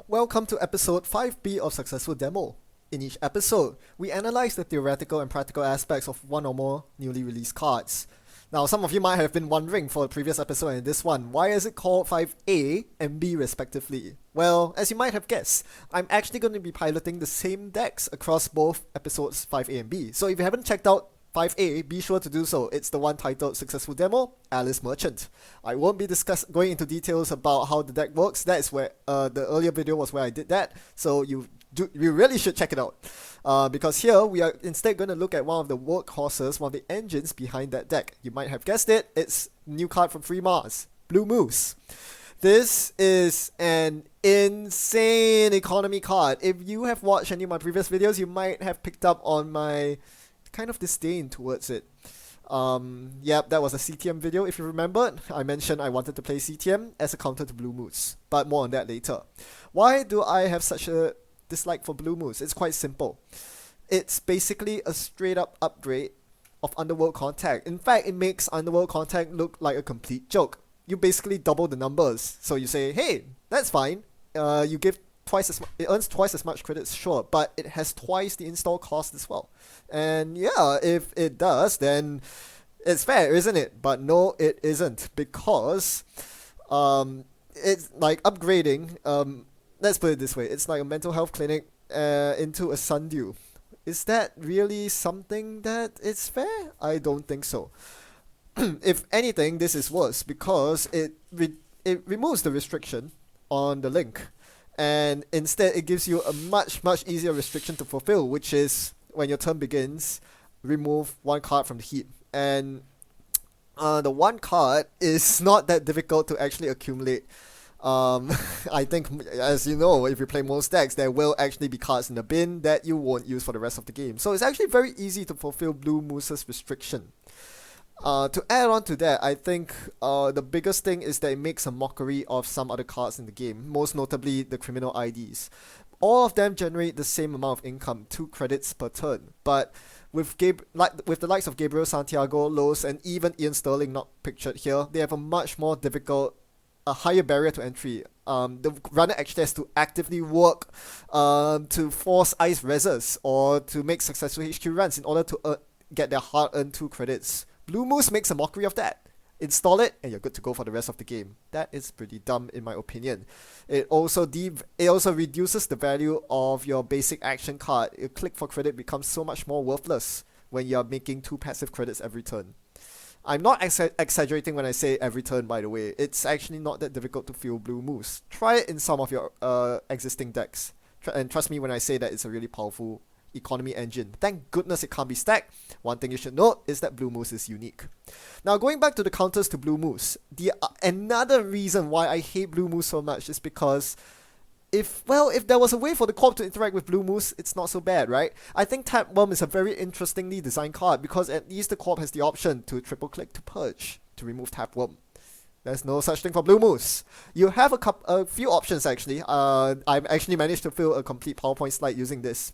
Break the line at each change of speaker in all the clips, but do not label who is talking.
Welcome to episode 5B of Successful Demo. In each episode, we analyze the theoretical and practical aspects of one or more newly released cards. Now, some of you might have been wondering for the previous episode and this one, why is it called 5A and B respectively? Well, as you might have guessed, I'm actually going to be piloting the same decks across both episodes 5A and B. So if you haven't checked out 5A, be sure to do so. It's the one titled Successful Demo, Alice Merchant. I won't be going into details about how the deck works. That is where the earlier video was where I did that. So you really should check it out. Because here we are instead going to look at one of the workhorses, one of the engines behind that deck. You might have guessed it. It's a new card from Free Mars, Bloo Moose. This is an insane economy card. If you have watched any of my previous videos, you might have picked up on my kind of disdain towards it. Yep, that was a CTM video. If you remembered, I mentioned I wanted to play CTM as a counter to Bloo Moose, but more on that later. Why do I have such a dislike for Bloo Moose? It's quite simple. It's basically a straight up upgrade of Underworld Contact. In fact, it makes Underworld Contact look like a complete joke. You basically double the numbers. So you say, hey, that's fine. You give twice as it earns twice as much credits, sure, but it has twice the install cost as well. And yeah, if it does, then it's fair, isn't it? But no, it isn't, because it's like upgrading. Let's put it this way: it's like a mental health clinic into a sundew. Is that really something that is fair? I don't think so. If anything, this is worse because it removes the restriction on the link. And instead, it gives you a much easier restriction to fulfill, which is when your turn begins, remove one card from the heap. And the one card is not that difficult to actually accumulate. I think, as you know, if you play most decks, there will actually be cards in the bin that you won't use for the rest of the game. So it's actually very easy to fulfill Bloo Moose's restriction. To add on to that, I think the biggest thing is that it makes a mockery of some other cards in the game, most notably the criminal IDs. All of them generate the same amount of income, 2 credits per turn, but with the likes of Gabriel Santiago, Los, and even Ian Sterling not pictured here, they have a much more difficult, a higher barrier to entry. The runner actually has to actively work to force ice reses or to make successful HQ runs in order to get their hard-earned 2 credits. Bloo Moose makes a mockery of that. Install it, and you're good to go for the rest of the game. That is pretty dumb, in my opinion. It also reduces the value of your basic action card. Your click for credit becomes so much more worthless when you're making 2 passive credits every turn. I'm not exaggerating when I say every turn, by the way. It's actually not that difficult to fill Bloo Moose. Try it in some of your existing decks. And trust me when I say that it's a really powerful economy engine. Thank goodness it can't be stacked. One thing you should note is that Bloo Moose is unique. Now, going back to the counters to Bloo Moose, another reason why I hate Bloo Moose so much is because if there was a way for the corp to interact with Bloo Moose, it's not so bad, right? I think Tapworm is a very interestingly designed card because at least the corp has the option to triple click to purge to remove Tapworm. There's no such thing for Bloo Moose. You have a few options actually. I've actually managed to fill a complete PowerPoint slide using this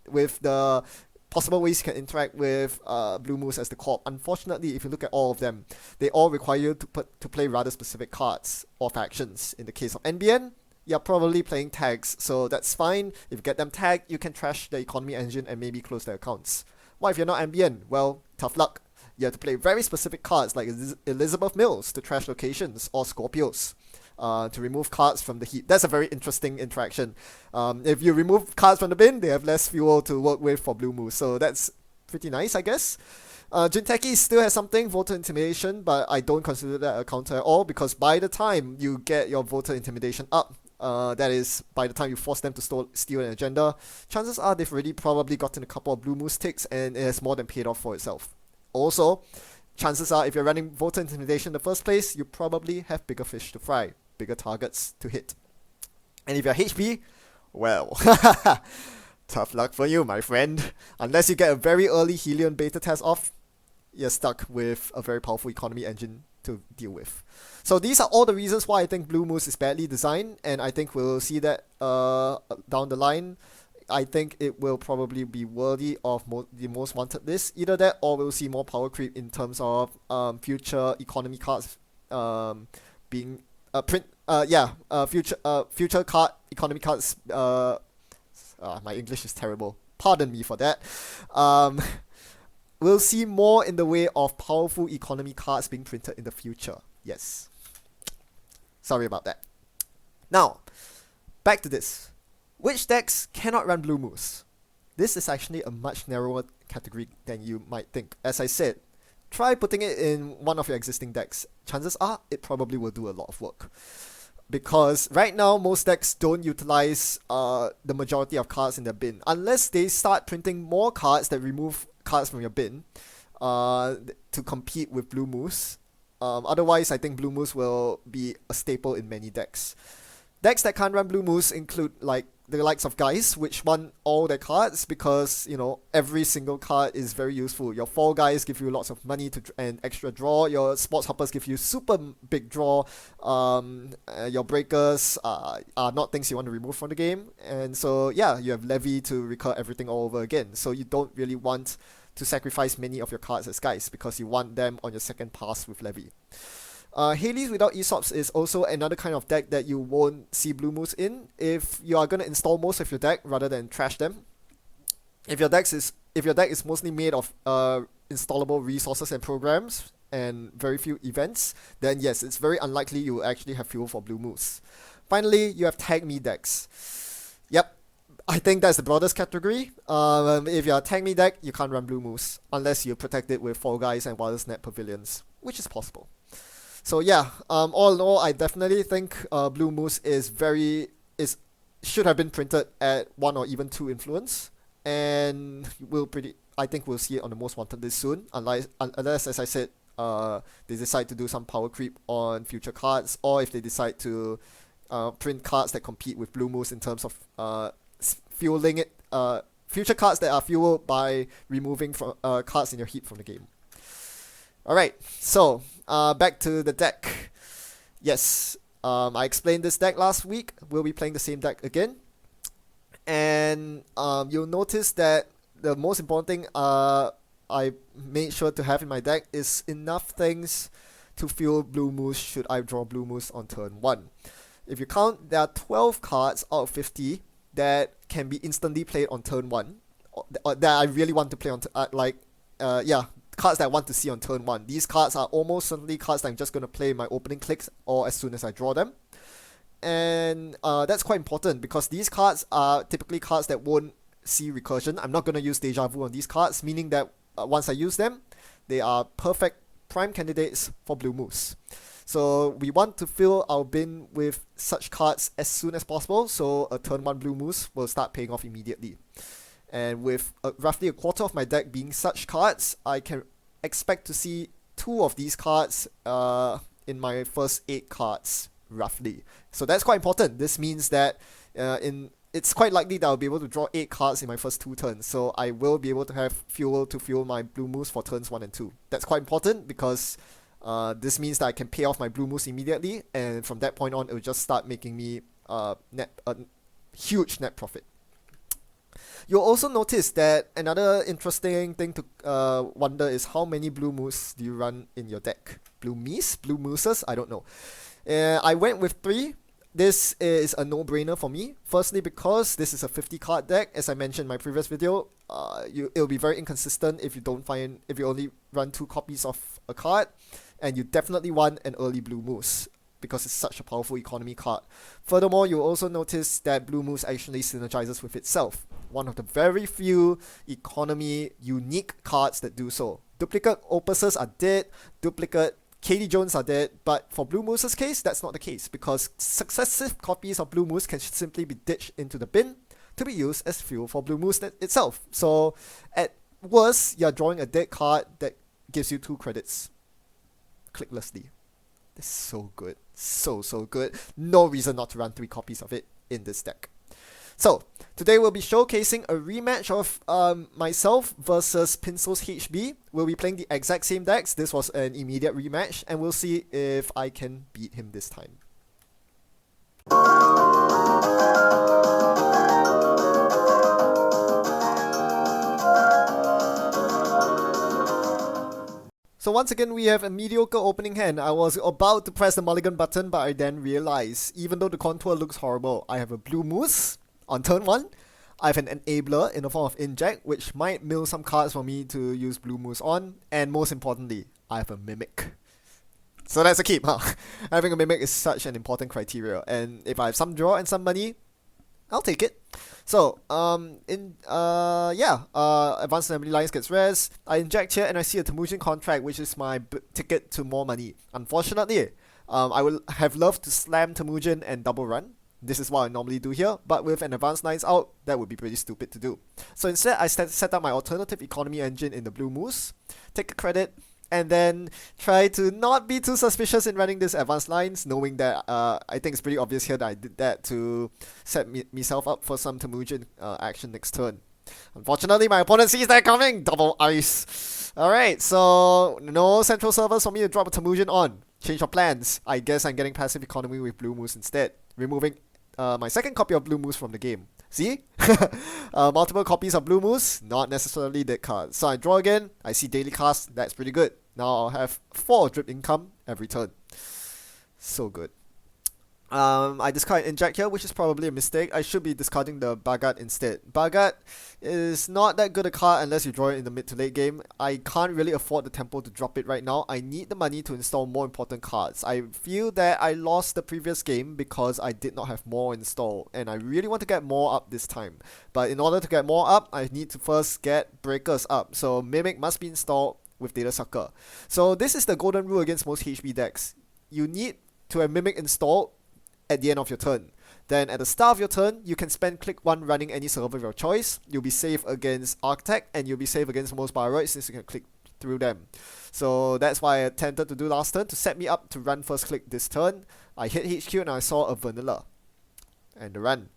with the possible ways you can interact with Bloo Moose as the corp. Unfortunately, if you look at all of them, they all require you to play rather specific cards or factions. In the case of NBN, you're probably playing tags, so that's fine. If you get them tagged, you can trash the economy engine and maybe close their accounts. What if you're not NBN? Well, tough luck. You have to play very specific cards like Elizabeth Mills to trash locations or Scorpios to remove cards from the heap. That's a very interesting interaction. If you remove cards from the bin, they have less fuel to work with for Bloo Moose, so that's pretty nice, I guess. Jinteki still has something, voter intimidation, but I don't consider that a counter at all because by the time you get your voter intimidation up, that is, by the time you force them to steal an agenda, chances are they've already probably gotten a couple of Bloo Moose ticks and it has more than paid off for itself. Also, chances are if you're running voter intimidation in the first place, you probably have bigger fish to fry, bigger targets to hit. And if you're HB, well, tough luck for you, my friend. Unless you get a very early Helion beta test off, you're stuck with a very powerful economy engine to deal with. So these are all the reasons why I think Bloo Moose is badly designed, and I think we'll see that down the line. I think it will probably be worthy of the most wanted list. Either that, or we'll see more power creep in terms of future economy cards being future card economy cards, my English is terrible. Pardon me for that. Um, we'll see more in the way of powerful economy cards being printed in the future. Yes. Sorry about that. Now, back to this. Which decks cannot run Bloo Moose? This is actually a much narrower category than you might think. As I said, try putting it in one of your existing decks. Chances are it probably will do a lot of work. Because right now, most decks don't utilize the majority of cards in their bin. Unless they start printing more cards that remove cards from your bin to compete with Bloo Moose. Otherwise, I think Bloo Moose will be a staple in many decks. Decks that can't run Bloo Moose include like the likes of Guys, which want all their cards because, you know, every single card is very useful. Your Fall Guys give you lots of money and extra draw. Your Sports Hoppers give you super big draw. Your Breakers are not things you want to remove from the game. And so, yeah, you have Levy to recur everything all over again. So you don't really want to sacrifice many of your cards as Guys because you want them on your second pass with Levy. Hayleys without Aesops is also another kind of deck that you won't see Bloo Moose in if you are going to install most of your deck rather than trash them. If your deck is mostly made of installable resources and programs and very few events, then yes, it's very unlikely you will actually have fuel for Bloo Moose. Finally, you have Tag Me decks. Yep, I think that's the broadest category. If you're a Tag Me deck, you can't run Bloo Moose unless you protect it with Fall Guys and Wildest Net Pavilions, which is possible. So yeah, all in all, I definitely think Bloo Moose should have been printed at 1 or even 2 influence, and I think we'll see it on the Most Wanted list soon, unless as I said, they decide to do some power creep on future cards, or if they decide to print cards that compete with Bloo Moose in terms of fueling it, future cards that are fueled by removing cards in your heap from the game. Alright, so back to the deck. Yes, I explained this deck last week. We'll be playing the same deck again. And you'll notice that the most important thing I made sure to have in my deck is enough things to fuel Bloo Moose should I draw Bloo Moose on turn 1. If you count, there are 12 cards out of 50 that can be instantly played on turn 1. That I really want to play on cards that I want to see on turn 1. These cards are almost certainly cards that I'm just going to play in my opening clicks or as soon as I draw them. And that's quite important because these cards are typically cards that won't see recursion. I'm not going to use Deja Vu on these cards, meaning that once I use them, they are perfect prime candidates for Bloo Moose. So we want to fill our bin with such cards as soon as possible, so a turn 1 Bloo Moose will start paying off immediately. And with roughly a quarter of my deck being such cards, I can expect to see 2 of these cards in my first 8 cards, roughly. So that's quite important. This means that it's quite likely that I'll be able to draw 8 cards in my first 2 turns. So I will be able to have fuel to fuel my Bloo Moose for turns 1 and 2. That's quite important because this means that I can pay off my Bloo Moose immediately. And from that point on, it will just start making me a huge net profit. You'll also notice that another interesting thing to wonder is how many Bloo Moose do you run in your deck? Bloo Mooses? I don't know. I went with 3. This is a no-brainer for me. Firstly, because this is a 50 card deck. As I mentioned in my previous video, it'll be very inconsistent if you only run 2 copies of a card, and you definitely want an early Bloo Moose because it's such a powerful economy card. Furthermore, you'll also notice that Bloo Moose actually synergizes with itself. One of the very few economy unique cards that do so. Duplicate Opuses are dead, duplicate Katie Jones are dead, but for Bloo Moose's case, that's not the case because successive copies of Bloo Moose can simply be ditched into the bin to be used as fuel for Bloo Moose itself. So at worst, you're drawing a dead card that gives you 2 credits clicklessly. It's so good. So good. No reason not to run 3 copies of it in this deck. So, today we'll be showcasing a rematch of myself versus Pinsel's HB. We'll be playing the exact same decks. This was an immediate rematch, and we'll see if I can beat him this time. So So once again, we have a mediocre opening hand. I was about to press the mulligan button, but I then realized, even though the contour looks horrible, I have a Bloo Moose on turn 1. I have an enabler in the form of inject, which might mill some cards for me to use Bloo Moose on, and most importantly, I have a mimic. So that's a keep, huh? Having a mimic is such an important criteria, and if I have some draw and some money, I'll take it. So, Advanced Assembly Lines gets res. I inject here and I see a Temujin contract, which is my ticket to more money. Unfortunately, I would have loved to slam Temujin and double run. This is what I normally do here, but with an Advanced Lines out, that would be pretty stupid to do. So instead, I set up my alternative economy engine in the Bloo Moose, take a credit, and then try to not be too suspicious in running this Advanced Lines, knowing that I think it's pretty obvious here that I did that to set myself up for some Temujin action next turn. Unfortunately, my opponent sees that coming! Double ice! Alright, so no central servers for me to drop a Temujin on. Change of plans. I guess I'm getting passive economy with Bloo Moose instead, removing my second copy of Bloo Moose from the game. See? Multiple copies of Bloo Moose, not necessarily dead cards. So I draw again, I see daily cast, that's pretty good. Now I'll have 4 drip income every turn. So good. I discard inject here, which is probably a mistake. I should be discarding the Bagat instead. Bagat is not that good a card unless you draw it in the mid to late game. I can't really afford the tempo to drop it right now. I need the money to install more important cards. I feel that I lost the previous game because I did not have more installed, and I really want to get more up this time. But in order to get more up, I need to first get breakers up. So Mimic must be installed with Data Sucker. So this is the golden rule against most HB decks. You need to have Mimic installed at the end of your turn. Then at the start of your turn, you can spend click 1 running any server of your choice. You'll be safe against Architect, and you'll be safe against most Bioroids since you can click through them. So that's why I attempted to do last turn to set me up to run first click this turn. I hit HQ and I saw a vanilla and the run.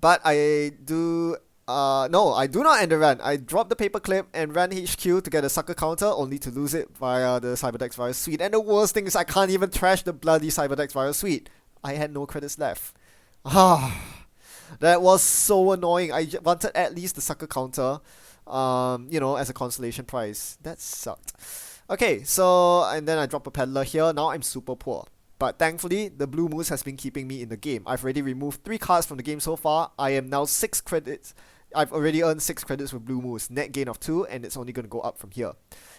But I do I do not end the run. I drop the paperclip and ran HQ to get a sucker counter, only to lose it via the Cyberdex Virus Suite. And the worst thing is I can't even trash the bloody Cyberdex Virus Suite. I had no credits left. That was so annoying. I wanted at least the sucker counter, as a consolation prize. That sucked. Okay, so, and then I drop a peddler here. Now I'm super poor. But thankfully, the Bloo Moose has been keeping me in the game. I've already removed 3 cards from the game so far. I am now 6 credits. I've already earned 6 credits with Bloo Moose, net gain of 2, and it's only going to go up from here.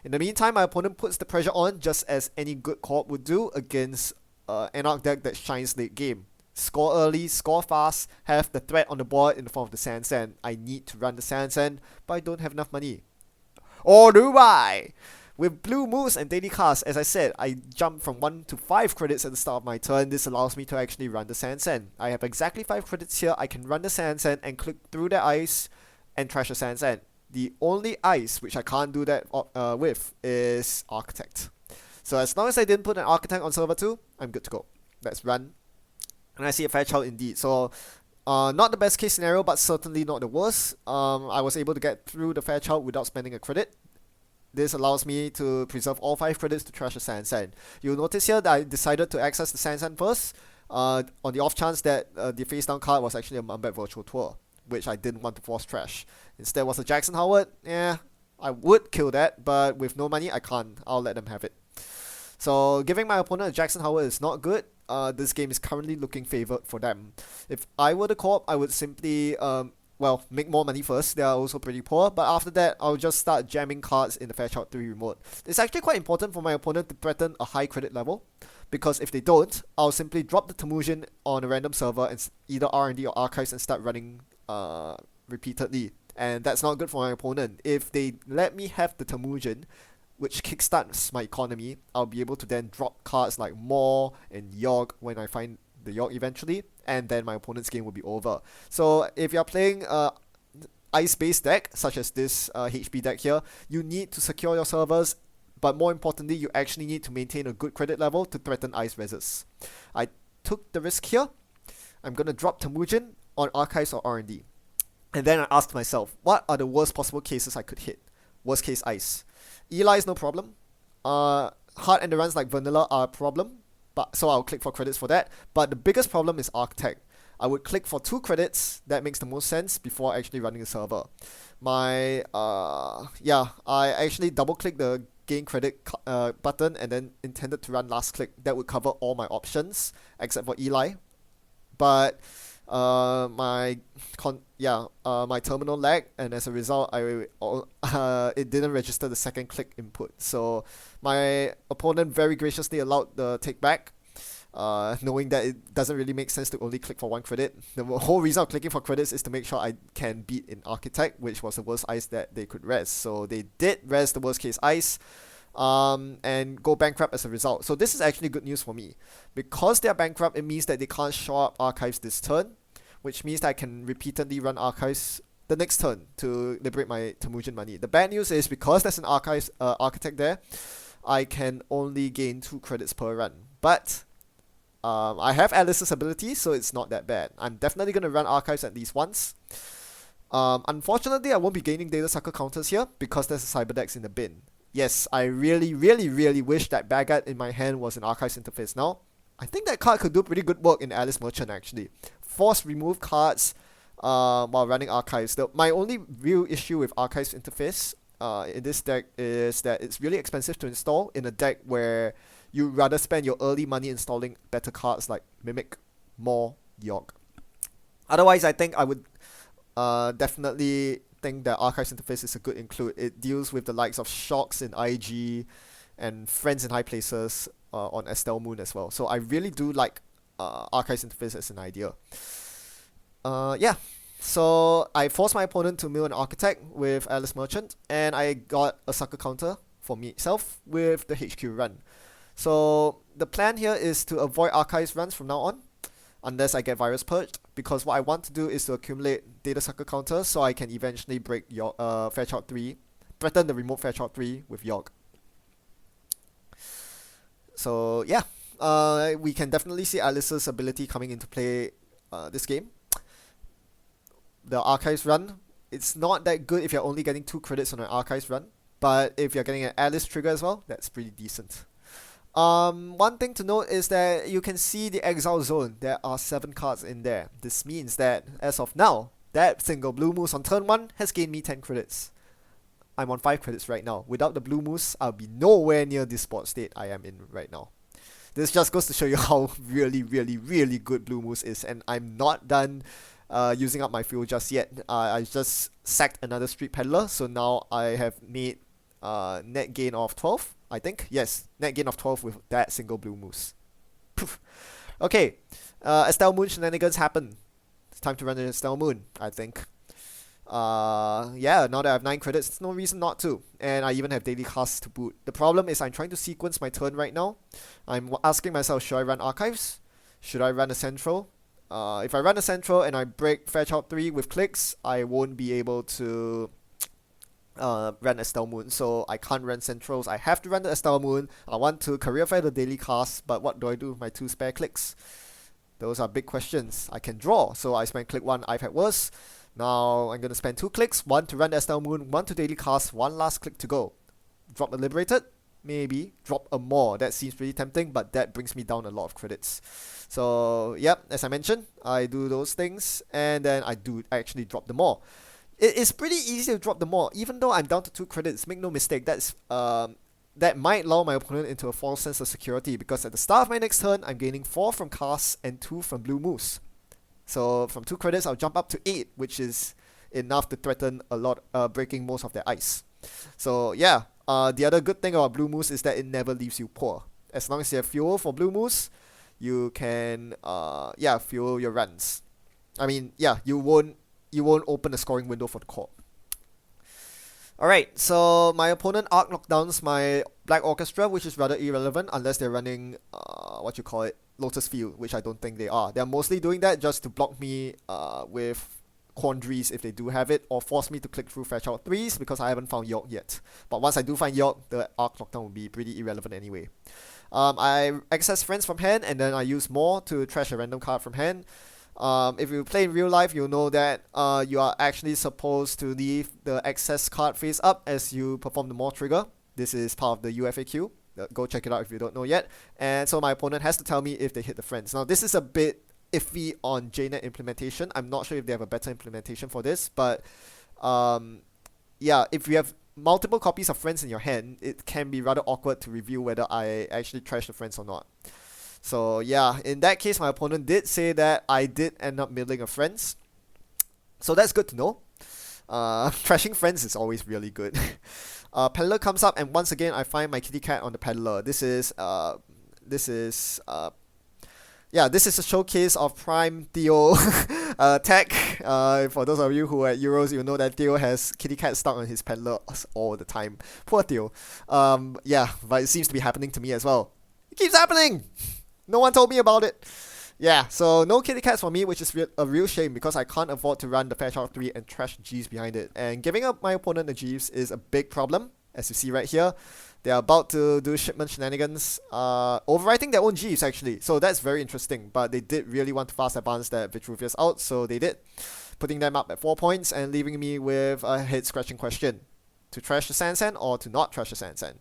In the meantime, my opponent puts the pressure on just as any good co-op would do against Anarch deck that shines late game. Score early, score fast, have the threat on the board in the form of the Sand. I need to run the Sand, but I don't have enough money. Or do I? With Bloo Moose and Daily Cast, as I said, I jumped from 1 to 5 credits at the start of my turn. This allows me to actually run the Sand. I have exactly 5 credits here. I can run the Sand and click through the ice and trash the Sand. The only ice which I can't do that with is Architect. So as long as I didn't put an Architect on server 2, I'm good to go. Let's run. And I see a Fairchild indeed. So not the best case scenario, but certainly not the worst. I was able to get through the Fairchild without spending a credit. This allows me to preserve all 5 credits to trash the Sand. You'll notice here that I decided to access the Sand first, on the off chance that the face down card was actually a Mumbai Virtual Tour, which I didn't want to force trash. Instead was a Jackson Howard. I would kill that, but with no money, I can't. I'll let them have it. So giving my opponent a Jackson Howard is not good. This game is currently looking favored for them. If I were the co-op, I would simply make more money first. They are also pretty poor, but after that, I'll just start jamming cards in the Fairchild 3 remote. It's actually quite important for my opponent to threaten a high credit level, because if they don't, I'll simply drop the Temujin on a random server and either R&D or Archives and start running repeatedly. And that's not good for my opponent. If they let me have the Temujin, which kickstarts my economy, I'll be able to then drop cards like Maw and Yogg when I find the Yogg eventually, and then my opponent's game will be over. So if you're playing ice-based deck, such as this HB deck here, you need to secure your servers, but more importantly, you actually need to maintain a good credit level to threaten ice reses. I took the risk here. I'm going to drop Temujin on Archives or R&D. And then I asked myself, what are the worst possible cases I could hit? Worst case ice. Eli is no problem. Hard endurance like Vanilla are a problem, so I'll click for credits for that. But the biggest problem is Architect. I would click for 2 credits. That makes the most sense before actually running the server. I actually double click the gain credit button and then intended to run last click. That would cover all my options except for Eli. But my terminal lagged, and as a result, it didn't register the second click input. So my opponent very graciously allowed the take back, knowing that it doesn't really make sense to only click for 1 credit. The whole reason of clicking for credits is to make sure I can beat in Architect, which was the worst ice that they could res. So they did res the worst case ice, and go bankrupt as a result. So this is actually good news for me. Because they are bankrupt, it means that they can't show up archives this turn, which means that I can repeatedly run archives the next turn to liberate my Temujin money. The bad news is because there's an architect there, I can only gain 2 credits per run. But I have Alice's ability, so it's not that bad. I'm definitely going to run archives at least once. Unfortunately, I won't be gaining data sucker counters here because there's a Cyberdex in the bin. Yes, I really wish that Bagat in my hand was an archives interface now. I think that card could do pretty good work in Alice Merchant actually. Force remove cards while running archives. My only real issue with archives interface in this deck is that it's really expensive to install in a deck where you rather spend your early money installing better cards like Mimic, Maw, York. Otherwise, I think I would definitely think that archives interface is a good include. It deals with the likes of Shocks in IG and Friends in High Places on Estelle Moon as well. So I really do like archives interface as an idea. So I forced my opponent to mill an Architect with Alice Merchant, and I got a sucker counter for myself with the HQ run. So the plan here is to avoid archives runs from now on, unless I get virus purged, because what I want to do is to accumulate data sucker counters so I can eventually break York, Fairchild 3, threaten the remote Fairchild 3 with York. So yeah, we can definitely see Alice's ability coming into play this game. The archives run, it's not that good if you're only getting 2 credits on an archives run, but if you're getting an Alice trigger as well, that's pretty decent. One thing to note is that you can see the exile zone. There are 7 cards in there. This means that as of now, that single Bloo Moose on turn 1 has gained me 10 credits. I'm on 5 credits right now. Without the Bloo Moose, I'll be nowhere near this spot state I am in right now. This just goes to show you how really good Bloo Moose is, and I'm not done using up my fuel just yet. I just sacked another Street Peddler, so now I have made net gain of 12, I think. Yes, net gain of 12 with that single Bloo Moose. Poof. Okay, Estelle Moon shenanigans happen. It's time to run an Estelle Moon, I think. Now that I have 9 credits, there's no reason not to. And I even have daily casts to boot. The problem is I'm trying to sequence my turn right now. I'm asking myself, should I run archives? Should I run a central? If I run a central and I break Fairchild 3 with clicks, I won't be able to run Estelle Moon, so I can't run centrals. I have to run the Estelle Moon. I want to career fair the daily cast, but what do I do with my 2 spare clicks? Those are big questions. I can draw, so I spent click 1, I've had worse. Now I'm going to spend 2 clicks, 1 to run the Estelle Moon, 1 to daily cast, 1 last click to go. Drop a Liberated? Maybe. Drop a Maw. That seems pretty tempting, but that brings me down a lot of credits. So, yep, as I mentioned, I do those things, and then I actually drop the Maw. It is pretty easy to drop the Maw, even though I'm down to 2 credits. Make no mistake, that might lull my opponent into a false sense of security, because at the start of my next turn, I'm gaining 4 from casts and 2 from Bloo Moose. So from 2 credits, I'll jump up to 8, which is enough to threaten a lot, breaking most of their ice. So yeah, the other good thing about Bloo Moose is that it never leaves you poor. As long as you have fuel for Bloo Moose, you can fuel your runs. I mean, yeah, you won't open a scoring window for the core. Alright, so my opponent arc knockdowns my Black Orchestra, which is rather irrelevant unless they're running, Lotus Field, which I don't think they are. They're mostly doing that just to block me with Quandaries if they do have it, or force me to click through Fairchild 3s because I haven't found York yet. But once I do find York, the arc knockdown will be pretty irrelevant anyway. I access friends from hand, and then I use more to trash a random card from hand. If you play in real life, you'll know that you are actually supposed to leave the access card face up as you perform the Maw trigger. This is part of the UFAQ. Go check it out if you don't know yet. And so my opponent has to tell me if they hit the friends. Now this is a bit iffy on JNet implementation. I'm not sure if they have a better implementation for this, but yeah, if you have multiple copies of friends in your hand, it can be rather awkward to review whether I actually trash the friends or not. So yeah, in that case, my opponent did say that I did end up milling a friends. So that's good to know. Trashing friends is always really good. Peddler comes up, and once again I find my kitty cat on the peddler. This is a showcase of Prime Theo tech. For those of you who are at Euros, you know that Theo has kitty cat stuck on his peddler all the time. Poor Theo. Yeah, but it seems to be happening to me as well. It keeps happening! No one told me about it. Yeah, so no kitty cats for me, which is a real shame because I can't afford to run the Fairchild 3 and trash Jeeves behind it. And giving up my opponent the Jeeves is a big problem, as you see right here. They are about to do shipment shenanigans, overwriting their own Jeeves actually. So that's very interesting, but they did really want to fast advance that Vitruvius out, so they did. Putting them up at 4 points and leaving me with a head-scratching question. To trash the Sansan or to not trash the Sansan?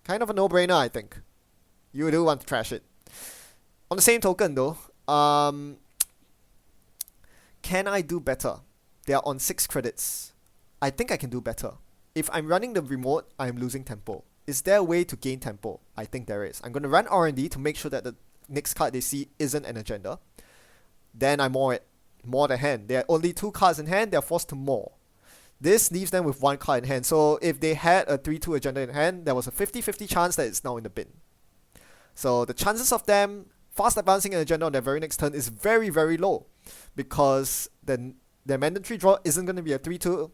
Kind of a no-brainer, I think. You do want to trash it. On the same token though, can I do better? They are on 6 credits. I think I can do better. If I'm running the remote, I'm losing tempo. Is there a way to gain tempo? I think there is. I'm going to run R&D to make sure that the next card they see isn't an agenda. Then I more the hand. There are only 2 cards in hand, they are forced to more. This leaves them with 1 card in hand. So if they had a 3-2 agenda in hand, there was a 50-50 chance that it's now in the bin. So the chances of them fast advancing an agenda on their very next turn is very, very low. Because then their mandatory draw isn't going to be a 3-2.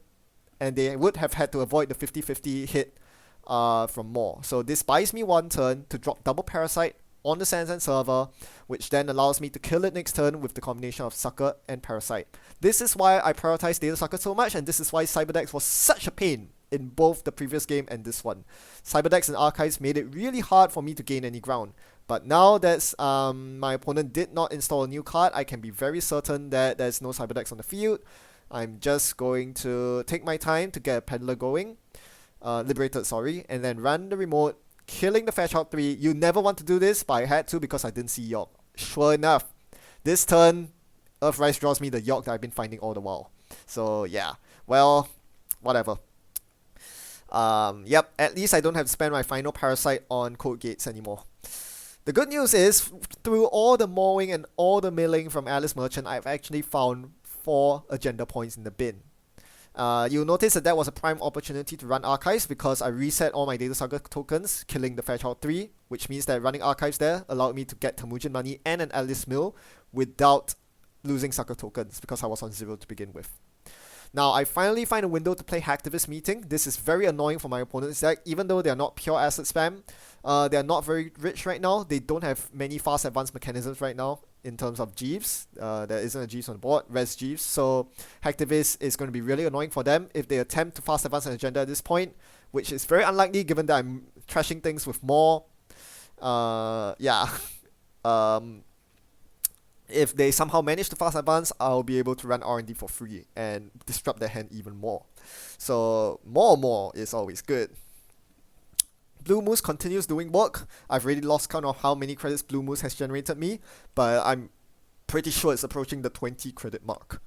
And they would have had to avoid the 50-50 hit from more. So this buys me 1 turn to drop double Parasite on the Sansan server, which then allows me to kill it next turn with the combination of Sucker and Parasite. This is why I prioritize Data Sucker so much, and this is why Cyberdex was such a pain in both the previous game and this one. Cyberdex and Archives made it really hard for me to gain any ground. But now that my opponent did not install a new card, I can be very certain that there's no Cyberdex on the field. I'm just going to take my time to get a Peddler going, liberated, sorry, and then run the remote, killing the Fairchild 3. You never want to do this, but I had to because I didn't see York. Sure enough, this turn, Earthrise draws me the York that I've been finding all the while. So yeah, well, whatever. Yep, at least I don't have to spend my final Parasite on Code Gates anymore. The good news is, through all the mowing and all the milling from Alice Merchant, I've actually found 4 agenda points in the bin. You'll notice that was a prime opportunity to run Archives because I reset all my Data Saga tokens, killing the Fairchild 3, which means that running Archives there allowed me to get Temujin money and an Alice Mill without losing Sucker tokens because I was on 0 to begin with. Now, I finally find a window to play Hacktivist Meeting. This is very annoying for my opponent's deck, even though they are not pure asset spam. They are not very rich right now. They don't have many fast advanced mechanisms right now in terms of Jeeves. There isn't a Jeeves on the board, res Jeeves. So Hacktivist is going to be really annoying for them if they attempt to fast advance an agenda at this point, which is very unlikely given that I'm trashing things with more. If they somehow manage to fast advance, I'll be able to run R&D for free and disrupt their hand even more. So more is always good. Bloo Moose continues doing work. I've already lost count of how many credits Bloo Moose has generated me, but I'm pretty sure it's approaching the 20 credit mark.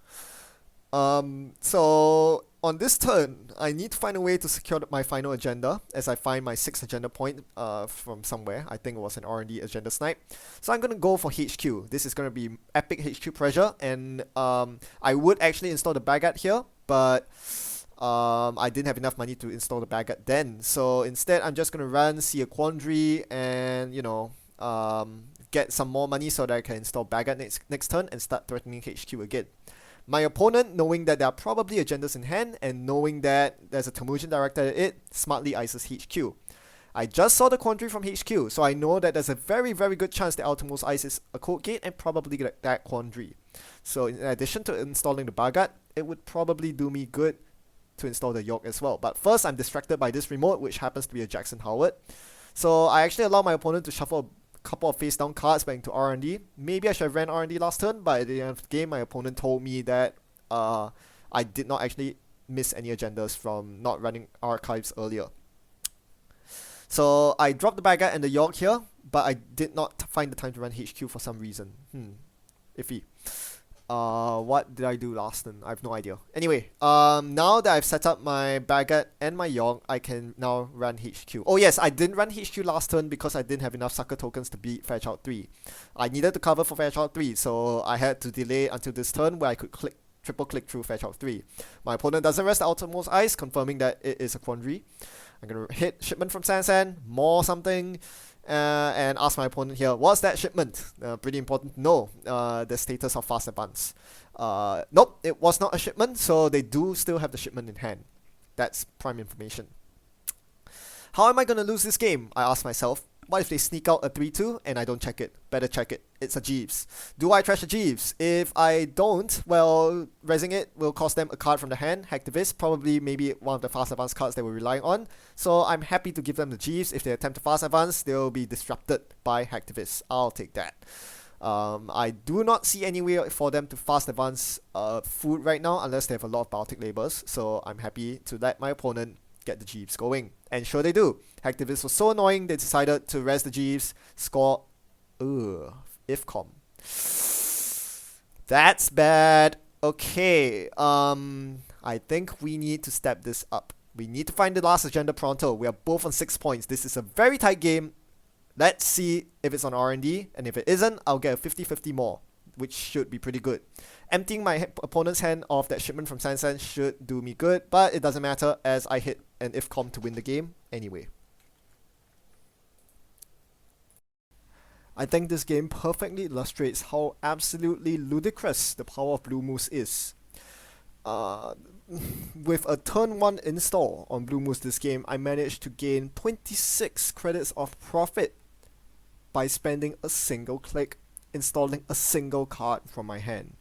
So on this turn, I need to find a way to secure my final agenda as I find my 6th agenda point from somewhere. I think it was an R&D agenda snipe. So I'm going to go for HQ. This is going to be epic HQ pressure, and I would actually install the Bagat here, but I didn't have enough money to install the Bagat then. So instead, I'm just going to run, see a Quandary, and get some more money so that I can install Bagat next turn and start threatening HQ again. My opponent, knowing that there are probably agendas in hand and knowing that there's a Temujin directed at it, smartly ices HQ. I just saw the Quandary from HQ, so I know that there's a very, very good chance that Ultimos ices a Code Gate and probably that Quandary. So in addition to installing the Bagat, it would probably do me good to install the York as well. But first, I'm distracted by this remote, which happens to be a Jackson Howard. So I actually allow my opponent to shuffle couple of face down cards back into R&D. Maybe I should have ran R&D last turn, but at the end of the game, my opponent told me that I did not actually miss any agendas from not running Archives earlier. So I dropped the Bagat and the York here, but I did not find the time to run HQ for some reason. Iffy. What did I do last turn? I have no idea. Anyway, now that I've set up my baguette and my yong, I can now run HQ. Oh yes, I didn't run HQ last turn because I didn't have enough sucker tokens to beat Fairchild 3. I needed to cover for Fairchild 3, so I had to delay until this turn where I could triple click through Fairchild 3. My opponent doesn't rest the outermost ice, confirming that it is a quandary. I'm gonna hit shipment from Sansan, more something, and ask my opponent here, what's that shipment? Pretty important to know the status of fast advance. Nope, it was not a shipment, so they do still have the shipment in hand. That's prime information. How am I gonna lose this game? I ask myself. What if they sneak out a 3-2 and I don't check it? Better check it. It's a Jeeves. Do I trash a Jeeves? If I don't, well, raising it will cost them a card from the hand, Hacktivist, probably maybe one of the fast advance cards they were relying on. So I'm happy to give them the Jeeves. If they attempt to fast advance, they'll be disrupted by Hacktivist. I'll take that. I do not see any way for them to fast advance food right now unless they have a lot of Baltic labors. So I'm happy to let my opponent get the Jeeves going. And sure they do. Hacktivist was so annoying they decided to rest the Jeeves, score IFCOM. That's bad. Okay, I think we need to step this up. We need to find the last agenda pronto. We are both on 6 points. This is a very tight game. Let's see if it's on R&D, and if it isn't, I'll get a 50-50 more, which should be pretty good. Emptying my opponent's hand of that shipment from Sansan should do me good, but it doesn't matter as I hit an IFCOM to win the game anyway. I think this game perfectly illustrates how absolutely ludicrous the power of Bloo Moose is. With a turn 1 install on Bloo Moose this game, I managed to gain 26 credits of profit by spending a single click installing a single card from my hand.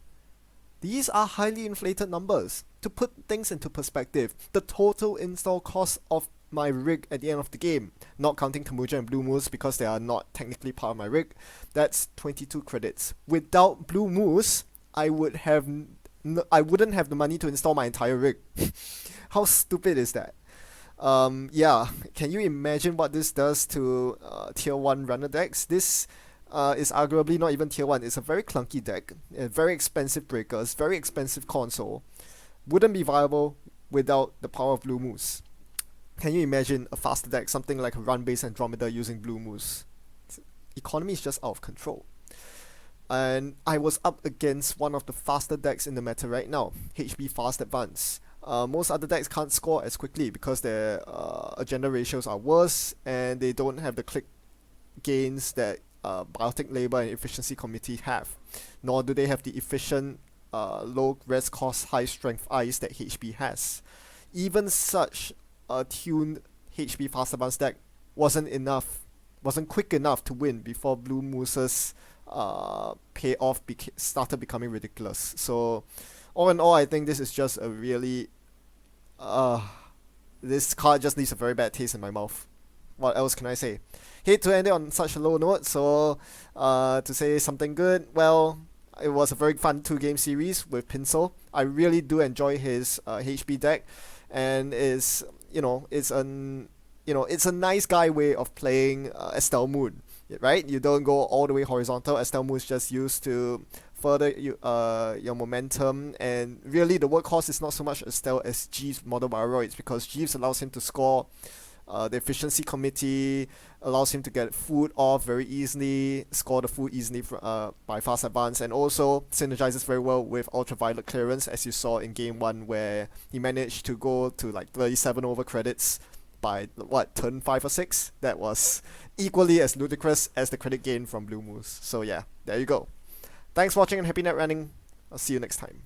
These are highly inflated numbers. To put things into perspective, the total install cost of my rig at the end of the game, not counting Temujin and Bloo Moose because they are not technically part of my rig, that's 22 credits. Without Bloo Moose, I wouldn't have the money to install my entire rig. How stupid is that? Yeah, can you imagine what this does to tier 1 runner decks? This is arguably not even tier 1. It's a very clunky deck, very expensive breakers, very expensive console. Wouldn't be viable without the power of Bloo Moose. Can you imagine a faster deck, something like a run-based Andromeda using Bloo Moose? Economy is just out of control. And I was up against one of the faster decks in the meta right now, HB Fast Advance. Most other decks can't score as quickly because their agenda ratios are worse and they don't have the click gains that Baltic Labor and Efficiency Committee have, nor do they have the efficient low res cost high strength ice that HB has. Even such a tuned HB Fast Advance deck wasn't quick enough to win before Bloo Moose's payoff started becoming ridiculous. So all in all, I think this is just a really this card just leaves a very bad taste in my mouth. What else can I say? Hate to end it on such a low note, so to say something good, well, it was a very fun 2-game series with Pinsel. I really do enjoy his HB deck, and it's a nice guy way of playing Estelle Moon, right? You don't go all the way horizontal. Estelle Moon is just used to further your momentum, and really the workhorse is not so much Estelle as Jeeves model by Roids, because Jeeves allows him to score. The efficiency committee allows him to get food off very easily, score the food easily by fast advance, and also synergizes very well with ultraviolet clearance, as you saw in game 1 where he managed to go to like 37 over credits by turn 5 or 6. That was equally as ludicrous as the credit gain from Bloo Moose. So yeah, there you go. Thanks for watching and happy net running. I'll see you next time.